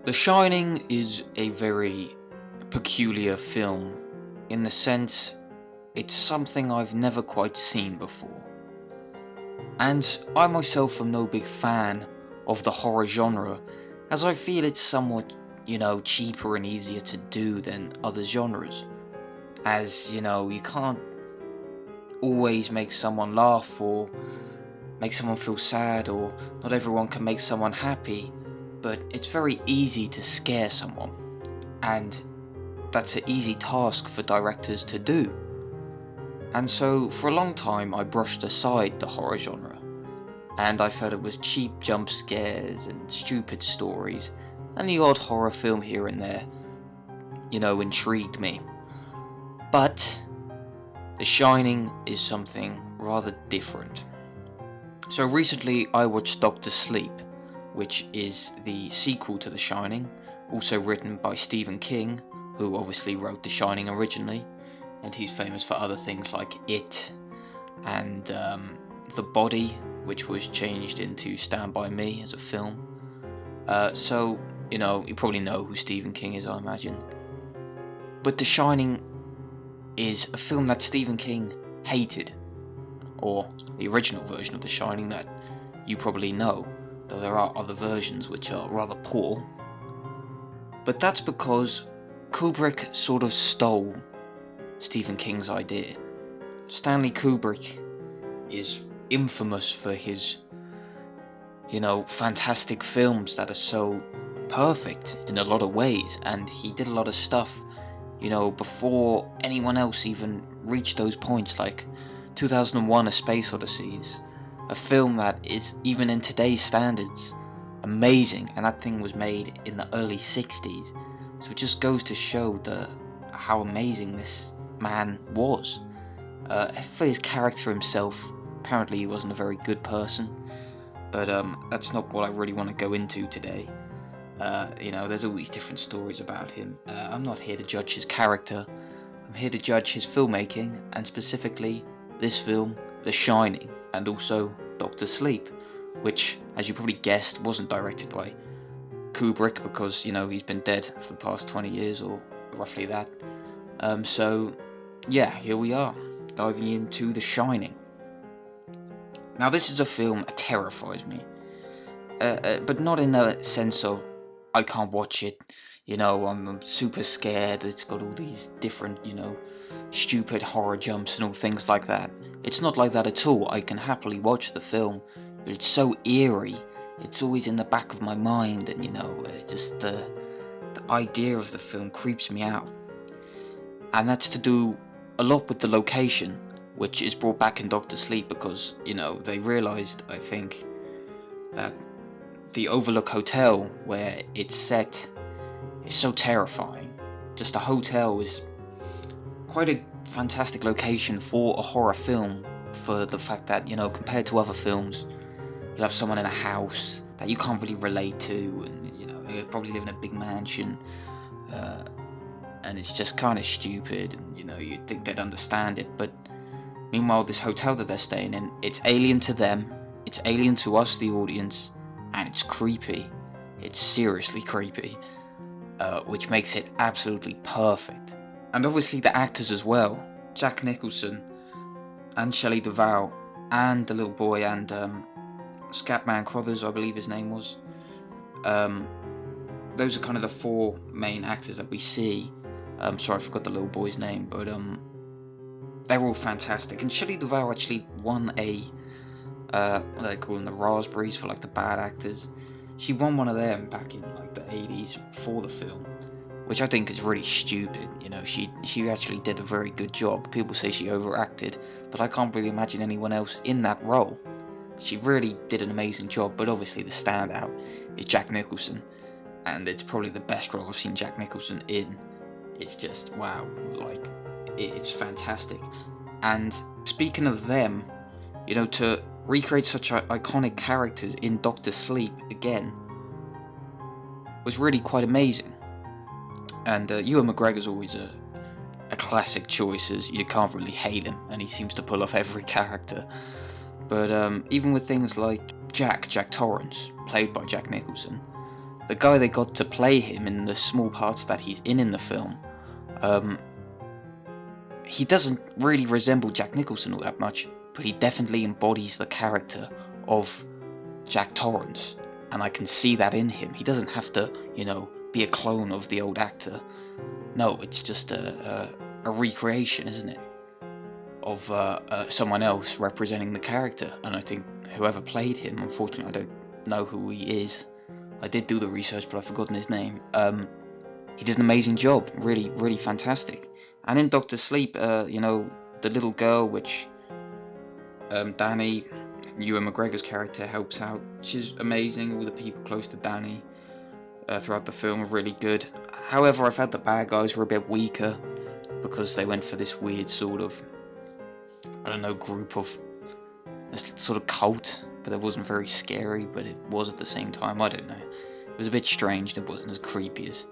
The Shining is a very peculiar film in the sense it's something I've never quite seen before. And I myself am no big fan of the horror genre, as I feel it's somewhat, cheaper and easier to do than other genres. As, you can't always make someone laugh or make someone feel sad, or not everyone can make someone happy, but it's very easy to scare someone. And that's an easy task for directors to do. And so for a long time I brushed aside the horror genre, and I felt it was cheap jump scares and stupid stories, and the odd horror film here and there, intrigued me. But The Shining is something rather different. So recently I watched Doctor Sleep, which is the sequel to The Shining, also written by Stephen King, who obviously wrote The Shining originally, and he's famous for other things like It, and The Body, which was changed into Stand By Me as a film. So, you probably know who Stephen King is, I imagine. But The Shining is a film that Stephen King hated, or the original version of The Shining that you probably know, though there are other versions which are rather poor. But that's because Kubrick sort of stole Stephen King's idea. Stanley Kubrick is infamous for his, fantastic films that are so perfect in a lot of ways, and he did a lot of stuff, before anyone else even reached those points, like 2001 A Space Odyssey is a film that is, even in today's standards, amazing, and that thing was made in the early 60s, so it just goes to show how amazing this man was. For his character himself, apparently he wasn't a very good person, but that's not what I really want to go into today. There's all these different stories about him. I'm not here to judge his character, I'm here to judge his filmmaking, and specifically this film, The Shining, and also Doctor Sleep, which, as you probably guessed, wasn't directed by Kubrick because, he's been dead for the past 20 years or roughly that. So, yeah, here we are, diving into The Shining. Now, this is a film that terrifies me, but not in a sense of I can't watch it, I'm super scared, it's got all these different, stupid horror jumps and all things like that. It's not like that at all. I can happily watch the film, but it's so eerie, it's always in the back of my mind, and just the idea of the film creeps me out. And that's to do a lot with the location, which is brought back in Doctor Sleep because, they realised, I think, that the Overlook Hotel, where it's set, is so terrifying. Just a hotel is quite a fantastic location for a horror film, for the fact that, compared to other films, you'll have someone in a house that you can't really relate to, and, they probably live in a big mansion, and it's just kind of stupid, and, you'd think they'd understand it, but meanwhile, this hotel that they're staying in, it's alien to them, it's alien to us, the audience, and it's creepy. It's seriously creepy, which makes it absolutely perfect. And obviously the actors as well, Jack Nicholson and Shelley Duvall, and the little boy, and Scatman Crothers, I believe his name was. Those are kind of the four main actors that we see. Sorry, I forgot the little boy's name, but they're all fantastic. And Shelley Duvall actually won a what they call them, the Raspberries for like the bad actors. She won one of them back in like the 80s for the film, which I think is really stupid. She actually did a very good job. People say she overacted, but I can't really imagine anyone else in that role. She really did an amazing job, but obviously the standout is Jack Nicholson, and it's probably the best role I've seen Jack Nicholson in. It's just, wow, like, it's fantastic. And speaking of them, to recreate such iconic characters in Doctor Sleep again was really quite amazing. And Ewan McGregor's always a classic choice, as you can't really hate him, and he seems to pull off every character. But even with things like Jack Torrance, played by Jack Nicholson, the guy they got to play him in the small parts that he's in the film, he doesn't really resemble Jack Nicholson all that much, but he definitely embodies the character of Jack Torrance, and I can see that in him. He doesn't have to, be a clone of the old actor. No, it's just a recreation, isn't it, of someone else representing the character. And I think whoever played him, unfortunately I don't know who he is. I did do the research, but I've forgotten his name. He did an amazing job, really, really fantastic. And in Doctor Sleep, the little girl, which Danny, Ewan McGregor's character, helps out. She's amazing. All the people close to Danny throughout the film are really good. However, I felt the bad guys were a bit weaker because they went for this weird sort of, group of this sort of cult, but it wasn't very scary, but it was at the same time. I don't know. It was a bit strange. It wasn't as creepy as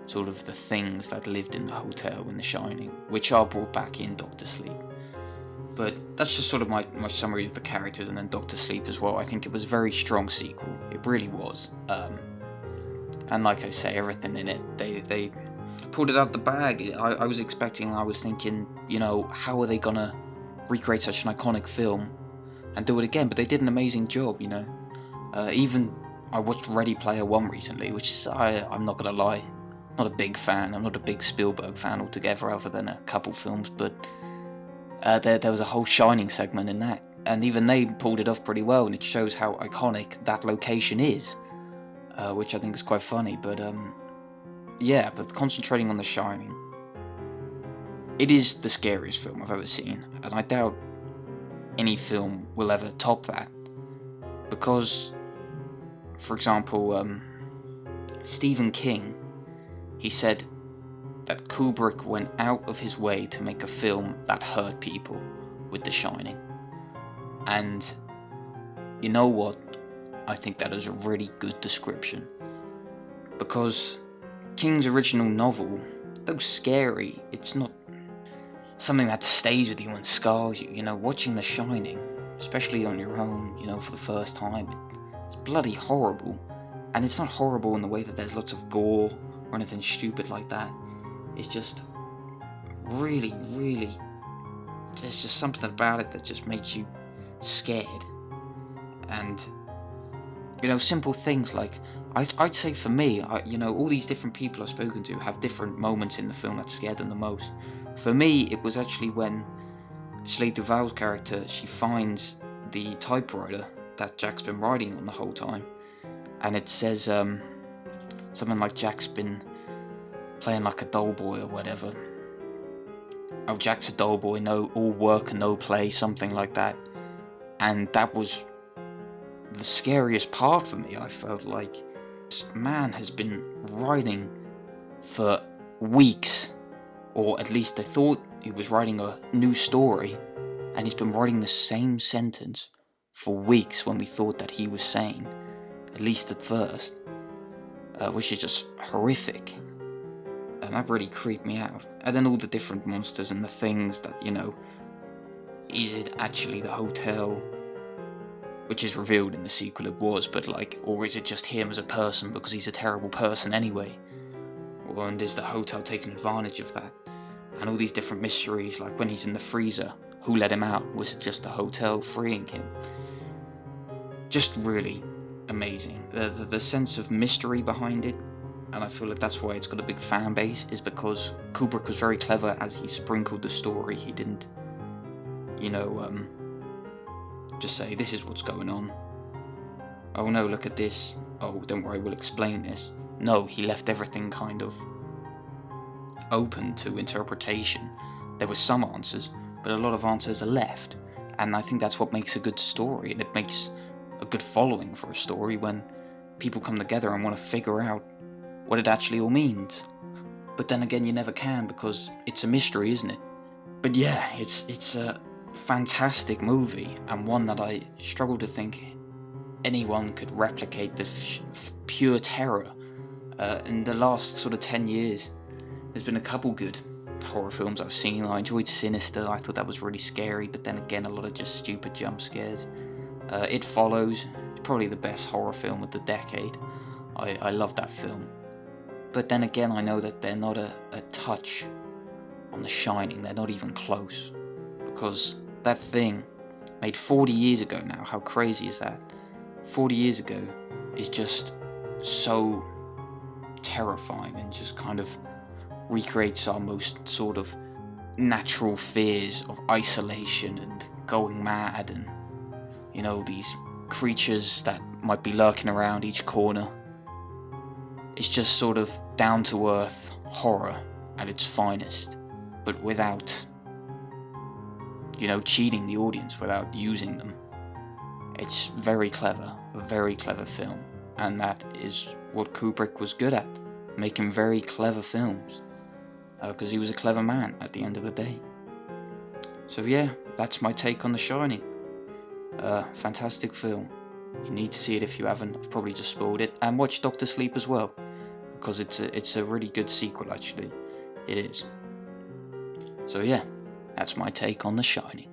sort of the things that lived in the hotel in The Shining, which are brought back in Doctor Sleep. But that's just sort of my summary of the characters, and then Doctor Sleep as well. I think it was a very strong sequel. It really was. And like I say, everything in it, they pulled it out the bag. I was thinking, how are they gonna recreate such an iconic film and do it again? But they did an amazing job, Even I watched Ready Player One recently, which is, I'm not gonna lie, not a big fan. I'm not a big Spielberg fan altogether, other than a couple films, but there was a whole Shining segment in that, and even they pulled it off pretty well, and it shows how iconic that location is, which I think is quite funny. But but concentrating on The Shining, it is the scariest film I've ever seen, and I doubt any film will ever top that, because, for example, Stephen King, he said that Kubrick went out of his way to make a film that hurt people with The Shining. And you know what? I think that is a really good description. Because King's original novel, though scary, it's not something that stays with you and scars you. Watching The Shining, especially on your own, for the first time, it's bloody horrible. And it's not horrible in the way that there's lots of gore or anything stupid like that. It's just really, really, there's just something about it that just makes you scared. And, simple things like, I'd say for me, all these different people I've spoken to have different moments in the film that scared them the most. For me, it was actually when Shelley Duvall's character, she finds the typewriter that Jack's been writing on the whole time. And it says something like Jack's been playing like a dull boy or whatever. Oh, Jack's a dull boy, no, all work and no play, something like that. And that was the scariest part for me. I felt like this man has been writing for weeks, or at least they thought he was writing a new story, and he's been writing the same sentence for weeks when we thought that he was sane, at least at first, which is just horrific. And that really creeped me out. And then all the different monsters and the things that, is it actually the hotel? Which is revealed in the sequel it was, but or is it just him as a person because he's a terrible person anyway? And is the hotel taking advantage of that? And all these different mysteries, like when he's in the freezer, who let him out? Was it just the hotel freeing him? Just really amazing. The sense of mystery behind it, and I feel like that's why it's got a big fan base, is because Kubrick was very clever as he sprinkled the story. He didn't, just say, this is what's going on. Oh no, look at this. Oh, don't worry, we'll explain this. No, he left everything kind of open to interpretation. There were some answers, but a lot of answers are left. And I think that's what makes a good story, and it makes a good following for a story when people come together and want to figure out what it actually all means. But then again, you never can, because it's a mystery, isn't it? But yeah, it's a fantastic movie, and one that I struggle to think anyone could replicate the pure terror. In the last sort of 10 years, there's been a couple good horror films I've seen. I enjoyed Sinister. I thought that was really scary, but then again, a lot of just stupid jump scares. It Follows, probably the best horror film of the decade. I love that film. But then again, I know that they're not a touch on The Shining. They're not even close. Because that thing, made 40 years ago now, how crazy is that? 40 years ago is just so terrifying and just kind of recreates our most sort of natural fears of isolation and going mad and, you know, these creatures that might be lurking around each corner. It's just sort of down to earth horror at its finest, but without, you know, cheating the audience, without using them. It's very clever, a very clever film, and that is what Kubrick was good at, making very clever films, because he was a clever man at the end of the day. So yeah, that's my take on The Shining. Fantastic film. You need to see it if you haven't. I've probably just spoiled it. And watch Doctor Sleep as well, because it's a really good sequel, actually. It is. So yeah, that's my take on The Shining.